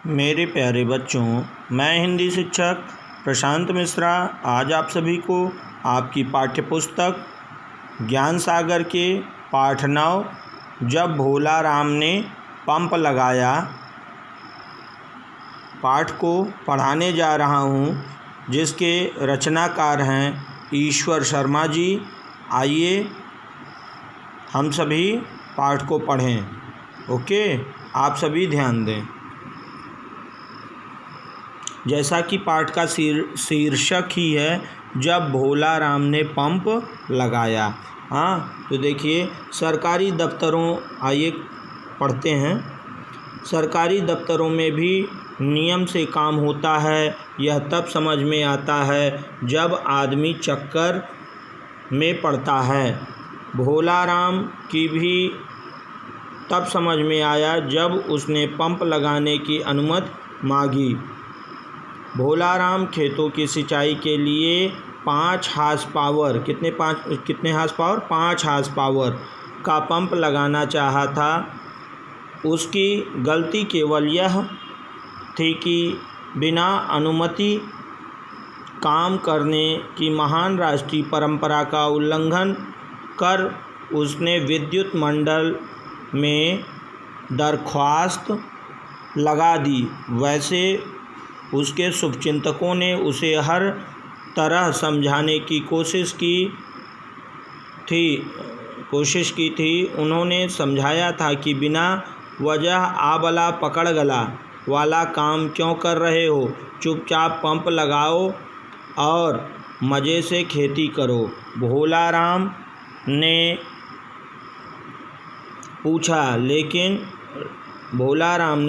मेरे प्यारे बच्चों, मैं हिंदी शिक्षक प्रशांत मिश्रा आज आप सभी को आपकी पाठ्य पुस्तक ज्ञान सागर के पाठ 9 जब भोला राम ने पंप लगाया पाठ को पढ़ाने जा रहा हूँ, जिसके रचनाकार हैं ईश्वर शर्मा जी। आइए हम सभी पाठ को पढ़ें। ओके, आप सभी ध्यान दें। जैसा कि पाठ का शीर्षक ही है, जब भोला राम ने पंप लगाया। तो देखिए, सरकारी दफ्तरों, आइए पढ़ते हैं। सरकारी दफ्तरों में भी नियम से काम होता है। यह तब समझ में आता है जब आदमी चक्कर में पड़ता है। भोला राम की भी तब समझ में आया जब उसने पंप लगाने की अनुमति मांगी। भोला राम खेतों की सिंचाई के लिए 5 हार्स पावर कितने हार्स पावर 5 हार्स पावर का पंप लगाना चाहा था। उसकी गलती केवल यह थी कि बिना अनुमति काम करने की महान राष्ट्रीय परंपरा का उल्लंघन कर उसने विद्युत मंडल में दरख्वास्त लगा दी। वैसे उसके शुभचिंतकों ने उसे हर तरह समझाने की कोशिश की थी। उन्होंने समझाया था कि बिना वजह आबला पकड़ गला वाला काम क्यों कर रहे हो, चुपचाप पंप लगाओ और मज़े से खेती करो। भोला राम ने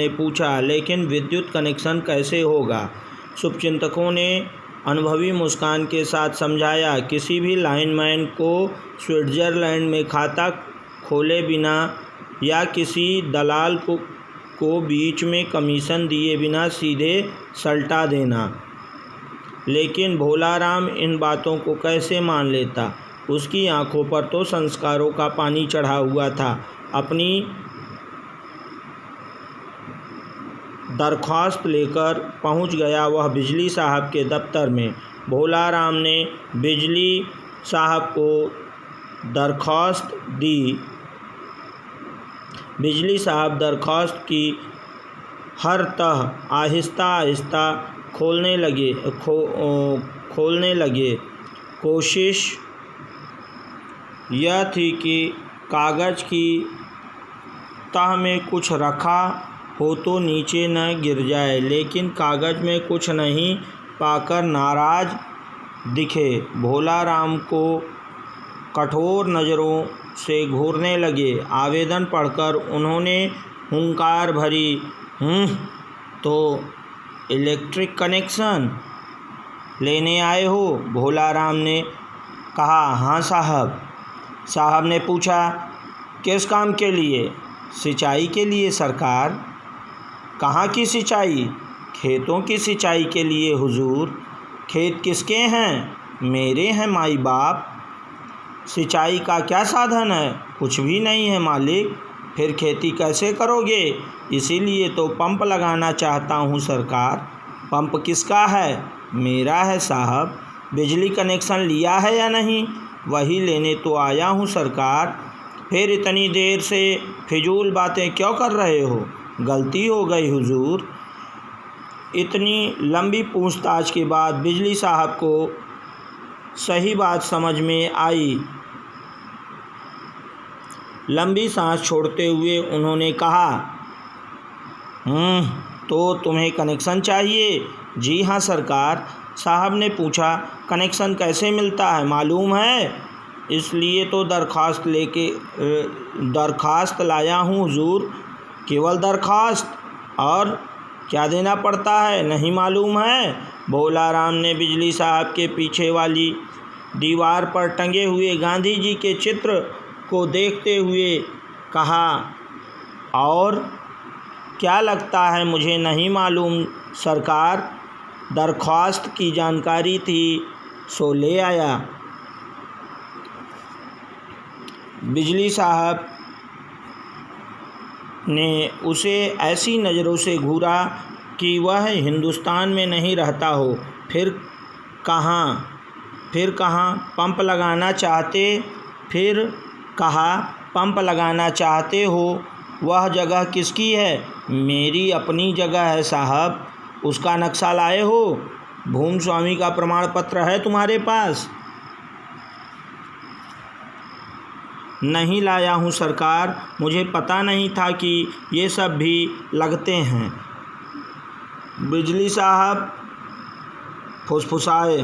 पूछा, लेकिन विद्युत कनेक्शन कैसे होगा? शुभचिंतकों ने अनुभवी मुस्कान के साथ समझाया, किसी भी लाइनमैन को स्विट्ज़रलैंड में खाता खोले बिना या किसी दलाल को बीच में कमीशन दिए बिना सीधे सल्टा देना। लेकिन भोला राम इन बातों को कैसे मान लेता? उसकी आंखों पर तो संस्कारों का पानी चढ़ा हुआ था। अपनी दरख्वास्त लेकर पहुंच गया वह बिजली साहब के दफ्तर में। भोला राम ने बिजली साहब को दरख्वास्त दी। बिजली साहब दरख्वास्त की हर तह आहिस्ता आहिस्ता खोलने लगे। कोशिश यह थी कि कागज़ की तह में कुछ रखा हो तो नीचे न गिर जाए, लेकिन कागज़ में कुछ नहीं पाकर नाराज़ दिखे। भोला राम को कठोर नज़रों से घूरने लगे। आवेदन पढ़कर उन्होंने हुंकार भरी, तो इलेक्ट्रिक कनेक्शन लेने आए हो? भोला राम ने कहा, हाँ साहब। साहब ने पूछा, किस काम के लिए? सिंचाई के लिए सरकार। कहाँ की सिंचाई? खेतों की सिंचाई के लिए हुजूर। खेत किसके हैं? मेरे हैं माई बाप। सिंचाई का क्या साधन है? कुछ भी नहीं है मालिक। फिर खेती कैसे करोगे? इसीलिए तो पंप लगाना चाहता हूँ सरकार। पंप किसका है? मेरा है साहब। बिजली कनेक्शन लिया है या नहीं? वही लेने तो आया हूँ सरकार। फिर इतनी देर से फिजूल बातें क्यों कर रहे हो? गलती हो गई हुजूर। इतनी लंबी पूछताछ के बाद बिजली साहब को सही बात समझ में आई। लंबी सांस छोड़ते हुए उन्होंने कहा, तो तुम्हें कनेक्शन चाहिए? जी हाँ सरकार। साहब ने पूछा, कनेक्शन कैसे मिलता है मालूम है? इसलिए तो दरख्वास्त लाया हूँ हुजूर। केवल दरख्वास्त? और क्या देना पड़ता है नहीं मालूम है? भोला राम ने बिजली साहब के पीछे वाली दीवार पर टंगे हुए गांधी जी के चित्र को देखते हुए कहा, और क्या लगता है मुझे नहीं मालूम सरकार? दरख्वास्त की जानकारी थी सो ले आया। बिजली साहब ने उसे ऐसी नज़रों से घूरा कि वह हिंदुस्तान में नहीं रहता हो, फिर कहाँ पंप लगाना चाहते हो, वह जगह किसकी है? मेरी अपनी जगह है साहब। उसका नक्शा लाए हो? भूमि स्वामी का प्रमाण पत्र है तुम्हारे पास? नहीं लाया हूँ सरकार, मुझे पता नहीं था कि ये सब भी लगते हैं। बिजली साहब फुसफुसाए,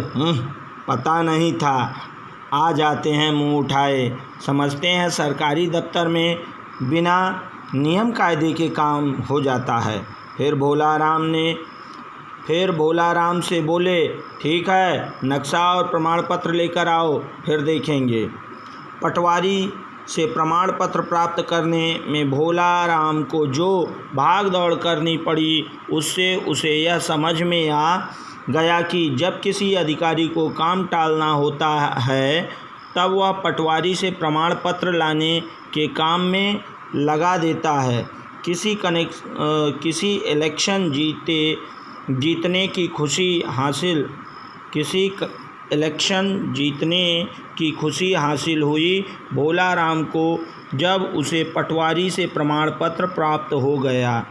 पता नहीं था, आ जाते हैं मुंह उठाए। समझते हैं सरकारी दफ्तर में बिना नियम कायदे के काम हो जाता है। फिर भोला राम से बोले, ठीक है, नक्शा और प्रमाण पत्र लेकर आओ, फिर देखेंगे। पटवारी से प्रमाण पत्र प्राप्त करने में भोला राम को जो भाग दौड़ करनी पड़ी, उससे उसे यह समझ में आ गया कि जब किसी अधिकारी को काम टालना होता है तब वह पटवारी से प्रमाण पत्र लाने के काम में लगा देता है। किसी इलेक्शन जीतने की खुशी हासिल हुई भोला राम को जब उसे पटवारी से प्रमाण पत्र प्राप्त हो गया।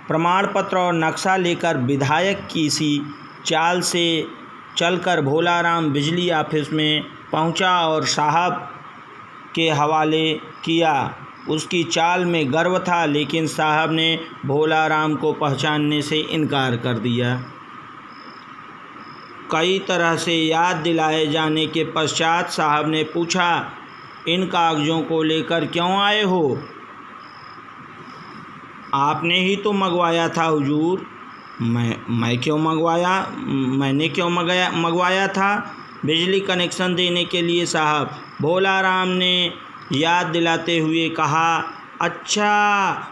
प्रमाण पत्र और नक्शा लेकर विधायक की सी चाल से चलकर भोला राम बिजली ऑफिस में पहुंचा और साहब के हवाले किया। उसकी चाल में गर्व था, लेकिन साहब ने भोला राम को पहचानने से इनकार कर दिया। कई तरह से याद दिलाए जाने के पश्चात साहब ने पूछा, इन कागज़ों को लेकर क्यों आए हो? आपने ही तो मंगवाया था हुजूर। मैंने क्यों मंगवाया था? बिजली कनेक्शन देने के लिए साहब। भोला राम ने याद दिलाते हुए कहा। अच्छा,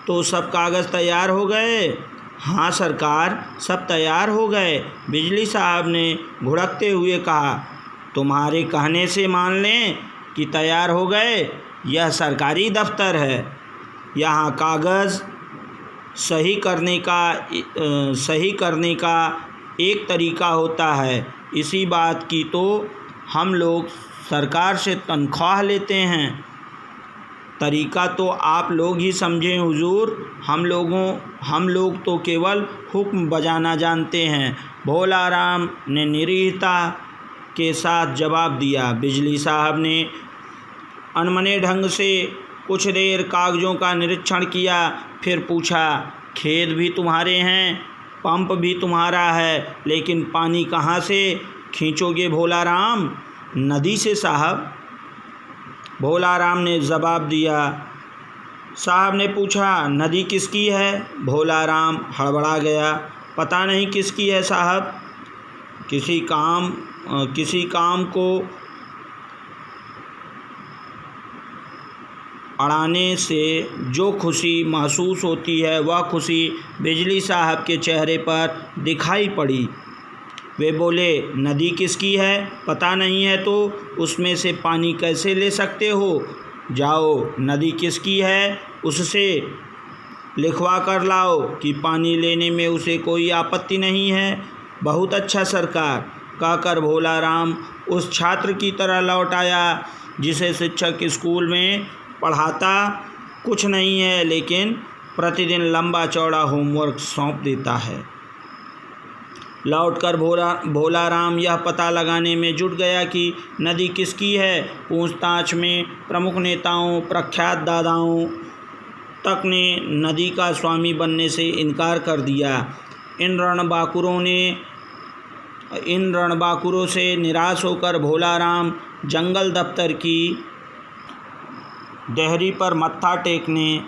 तो सब कागज़ तैयार हो गए? हाँ सरकार, सब तैयार हो गए। बिजली साहब ने घुड़कते हुए कहा। तुम्हारे कहने से मान लें कि तैयार हो गए? यह सरकारी दफ्तर है, यहाँ कागज़ सही करने का एक तरीका होता है। इसी बात की तो हम लोग सरकार से तनख्वाह लेते हैं। तरीका तो आप लोग ही समझें हुजूर, हम लोग तो केवल हुक्म बजाना जानते हैं। भोला राम ने निरीहता के साथ जवाब दिया। बिजली साहब ने अनमने ढंग से कुछ देर कागज़ों का निरीक्षण किया, फिर पूछा, खेत भी तुम्हारे हैं, पंप भी तुम्हारा है, लेकिन पानी कहाँ से खींचोगे भोला राम? नदी से साहब, भोला राम ने जवाब दिया। साहब ने पूछा, नदी किसकी है? भोला राम हड़बड़ा गया। पता नहीं किसकी है साहब। किसी काम को अड़ाने से जो खुशी महसूस होती है, वह खुशी बिजली साहब के चेहरे पर दिखाई पड़ी। वे बोले, नदी किसकी है? पता नहीं है तो उसमें से पानी कैसे ले सकते हो? जाओ, नदी किसकी है उससे लिखवा कर लाओ कि पानी लेने में उसे कोई आपत्ति नहीं है। बहुत अच्छा सरकार, कहकर भोला राम उस छात्र की तरह लौट आया जिसे शिक्षक स्कूल में पढ़ाता कुछ नहीं है, लेकिन प्रतिदिन लंबा चौड़ा होमवर्क सौंप देता है। लौटकर भोला राम यह पता लगाने में जुट गया कि नदी किसकी है। पूछताछ में प्रमुख नेताओं, प्रख्यात दादाओं तक ने नदी का स्वामी बनने से इनकार कर दिया। इन रणबांकुरों से निराश होकर भोला राम जंगल दफ्तर की देहरी पर मत्था टेकने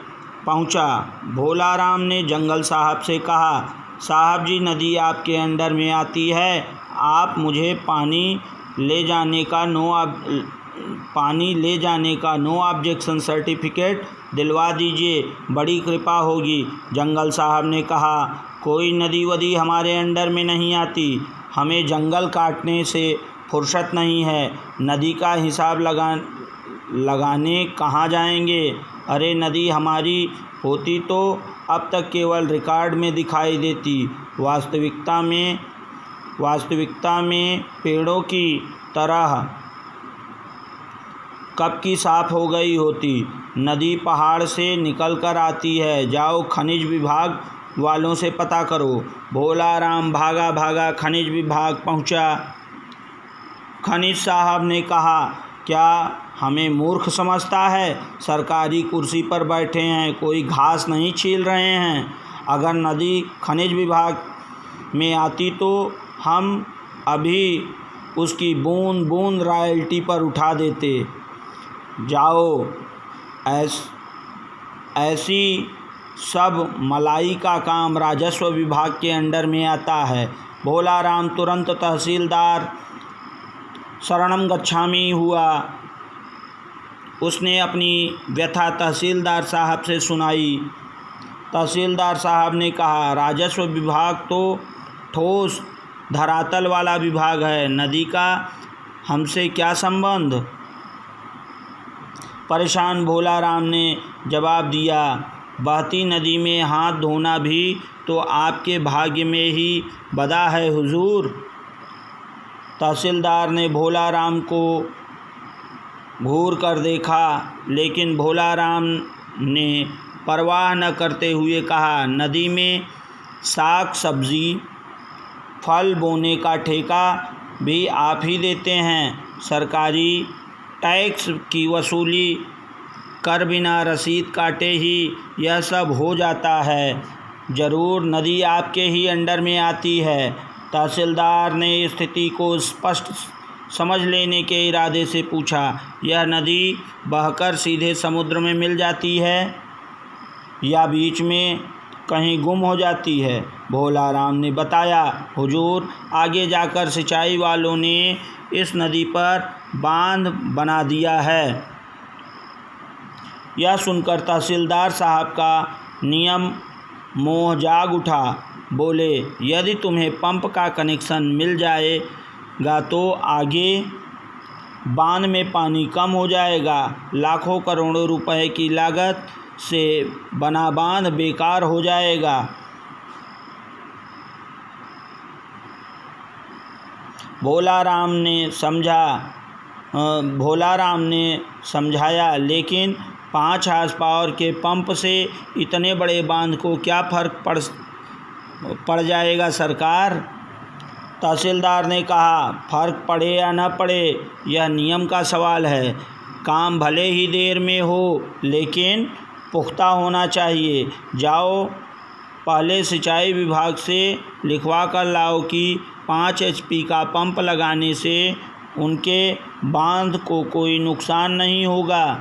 पहुंचा। भोला राम ने जंगल साहब से कहा, साहब जी, नदी आपके अंडर में आती है, आप मुझे पानी ले जाने का नो ऑब्जेक्शन सर्टिफिकेट दिलवा दीजिए, बड़ी कृपा होगी। जंगल साहब ने कहा, कोई नदी वदी हमारे अंडर में नहीं आती, हमें जंगल काटने से फुर्सत नहीं है। नदी का लगाने कहाँ जाएंगे। अरे नदी हमारी होती तो अब तक केवल रिकॉर्ड में दिखाई देती, वास्तविकता में पेड़ों की तरह कब की साफ हो गई होती। नदी पहाड़ से निकल कर आती है, जाओ खनिज विभाग वालों से पता करो। भोला राम भागा भागा खनिज विभाग पहुंचा। खनिज साहब ने कहा, क्या हमें मूर्ख समझता है? सरकारी कुर्सी पर बैठे हैं, कोई घास नहीं छील रहे हैं। अगर नदी खनिज विभाग में आती तो हम अभी उसकी बूंद बूंद रॉयल्टी पर उठा देते। जाओ, ऐसी सब मलाई का काम राजस्व विभाग के अंडर में आता है। भोला राम तुरंत तहसीलदार शरणम गच्छामी हुआ। उसने अपनी व्यथा तहसीलदार साहब से सुनाई। तहसीलदार साहब ने कहा, राजस्व विभाग तो ठोस धरातल वाला विभाग है, नदी का हमसे क्या संबंध। परेशान भोला राम ने जवाब दिया, बहती नदी में हाथ धोना भी तो आपके भाग्य में ही बदा है हुजूर। तहसीलदार ने भोला राम को घूर कर देखा, लेकिन भोला राम ने परवाह न करते हुए कहा, नदी में साग सब्जी फल बोने का ठेका भी आप ही देते हैं। सरकारी टैक्स की वसूली कर बिना रसीद काटे ही यह सब हो जाता है। ज़रूर नदी आपके ही अंडर में आती है। तहसीलदार ने स्थिति को स्पष्ट समझ लेने के इरादे से पूछा, यह नदी बहकर सीधे समुद्र में मिल जाती है या बीच में कहीं गुम हो जाती है? भोला राम ने बताया, हुजूर, आगे जाकर सिंचाई वालों ने इस नदी पर बांध बना दिया है। यह सुनकर तहसीलदार साहब का नियम मोह जाग उठा। बोले, यदि तुम्हें पंप का कनेक्शन मिल जाएगा तो आगे बांध में पानी कम हो जाएगा। लाखों करोड़ों रुपए की लागत से बना बांध बेकार हो जाएगा। भोला राम ने समझाया, लेकिन 5 हार्स पावर के पंप से इतने बड़े बांध को क्या फर्क पड़ जाएगा सरकार। तहसीलदार ने कहा, फर्क पड़े या न पड़े यह नियम का सवाल है। काम भले ही देर में हो लेकिन पुख्ता होना चाहिए। जाओ पहले सिंचाई विभाग से लिखवा कर लाओ कि 5 HP का पंप लगाने से उनके बांध को कोई नुकसान नहीं होगा।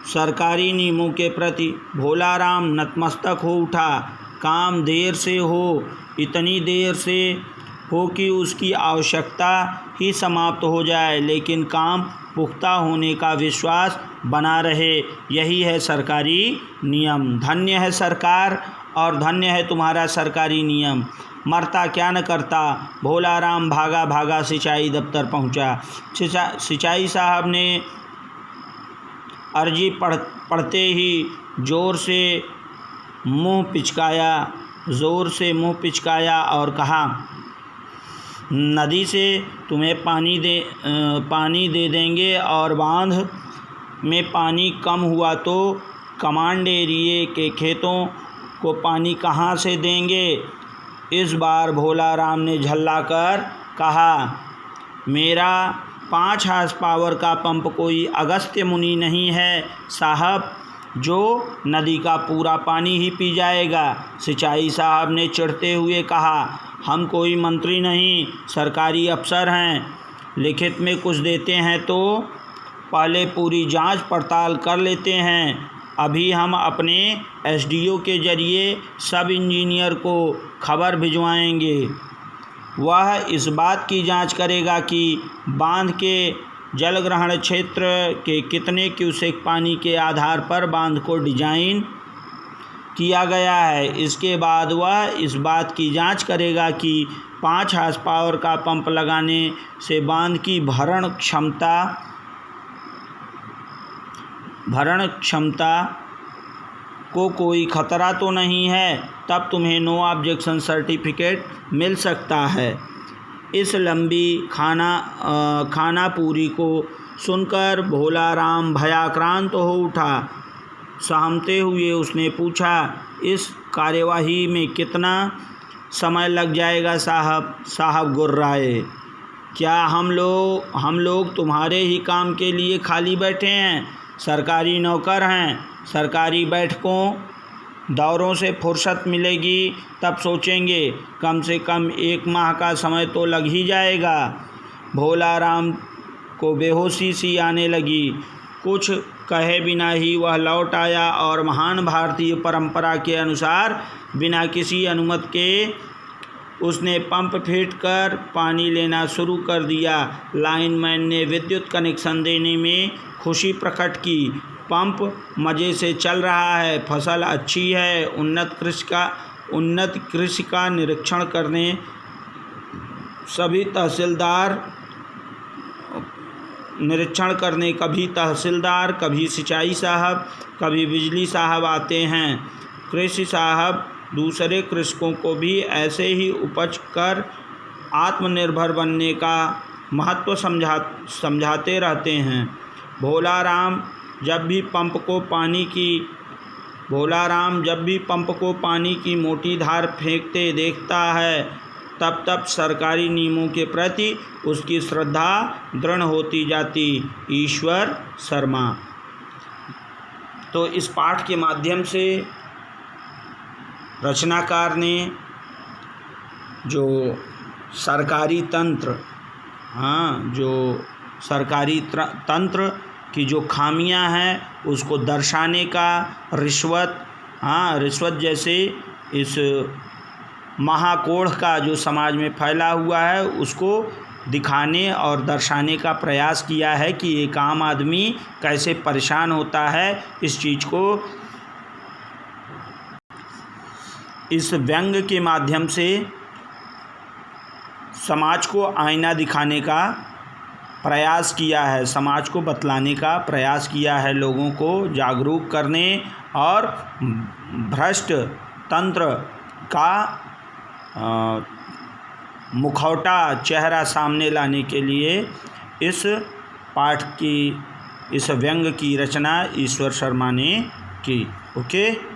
सरकारी नियमों के प्रति भोला राम नतमस्तक हो उठा। काम देर से हो, इतनी देर से हो कि उसकी आवश्यकता ही समाप्त हो जाए, लेकिन काम पुख्ता होने का विश्वास बना रहे, यही है सरकारी नियम। धन्य है सरकार और धन्य है तुम्हारा सरकारी नियम। मरता क्या न करता। भोला राम भागा भागा सिंचाई दफ्तर पहुंचा। सिंचाई साहब ने अर्जी पढ़ते ही जोर से मुंह पिचकाया और कहा, नदी से तुम्हें पानी दे देंगे और बांध में पानी कम हुआ तो कमांड एरिए के खेतों को पानी कहाँ से देंगे। इस बार भोला राम ने झल्लाकर कहा, मेरा 5 हार्स पावर का पंप कोई अगस्त्य मुनि नहीं है साहब, जो नदी का पूरा पानी ही पी जाएगा। सिंचाई साहब ने चिढ़ते हुए कहा, हम कोई मंत्री नहीं, सरकारी अफसर हैं। लिखित में कुछ देते हैं तो पहले पूरी जांच पड़ताल कर लेते हैं। अभी हम अपने SDO के जरिए सब इंजीनियर को खबर भिजवाएंगे। वह इस बात की जांच करेगा कि बांध के जलग्रहण क्षेत्र के कितने क्यूसेक पानी के आधार पर बांध को डिजाइन किया गया है। इसके बाद वह इस बात की जांच करेगा कि 5 हार्स पावर का पंप लगाने से बांध की भरण क्षमता को कोई खतरा तो नहीं है, तब तुम्हें नो ऑब्जेक्शन सर्टिफिकेट मिल सकता है। इस लंबी खानापूरी को सुनकर भोला राम भयाक्रांत हो उठा। सहमते हुए उसने पूछा, इस कार्यवाही में कितना समय लग जाएगा साहब? साहब गुर्राए, क्या हम लोग तुम्हारे ही काम के लिए खाली बैठे हैं? सरकारी नौकर हैं। सरकारी बैठकों दौरों से फुर्सत मिलेगी तब सोचेंगे, कम से कम 1 माह का समय तो लग ही जाएगा। भोला राम को बेहोशी सी आने लगी। कुछ कहे बिना ही वह लौट आया और महान भारतीय परंपरा के अनुसार बिना किसी अनुमति के उसने पंप फिट कर पानी लेना शुरू कर दिया। लाइनमैन ने विद्युत कनेक्शन देने में खुशी प्रकट की। पंप मज़े से चल रहा है, फसल अच्छी है। उन्नत कृषि का निरीक्षण करने कभी तहसीलदार, कभी सिंचाई साहब, कभी बिजली साहब आते हैं। कृषि साहब दूसरे कृषकों को भी ऐसे ही उपज कर आत्मनिर्भर बनने का महत्व समझाते रहते हैं। भोला राम जब भी पंप को पानी की मोटी धार फेंकते देखता है, तब सरकारी नियमों के प्रति उसकी श्रद्धा दृढ़ होती जाती। ईश्वर शर्मा। तो इस पाठ के माध्यम से रचनाकार ने जो सरकारी तंत्र की जो खामियां हैं उसको दर्शाने का, रिश्वत जैसे इस महाकोढ़ का जो समाज में फैला हुआ है उसको दिखाने और दर्शाने का प्रयास किया है कि एक आम आदमी कैसे परेशान होता है। इस चीज़ को इस व्यंग के माध्यम से समाज को आईना दिखाने का प्रयास किया है, समाज को बतलाने का प्रयास किया है, लोगों को जागरूक करने और भ्रष्ट तंत्र का मुखौटा चेहरा सामने लाने के लिए इस पाठ की, इस व्यंग की रचना ईश्वर शर्मा ने की। ओके।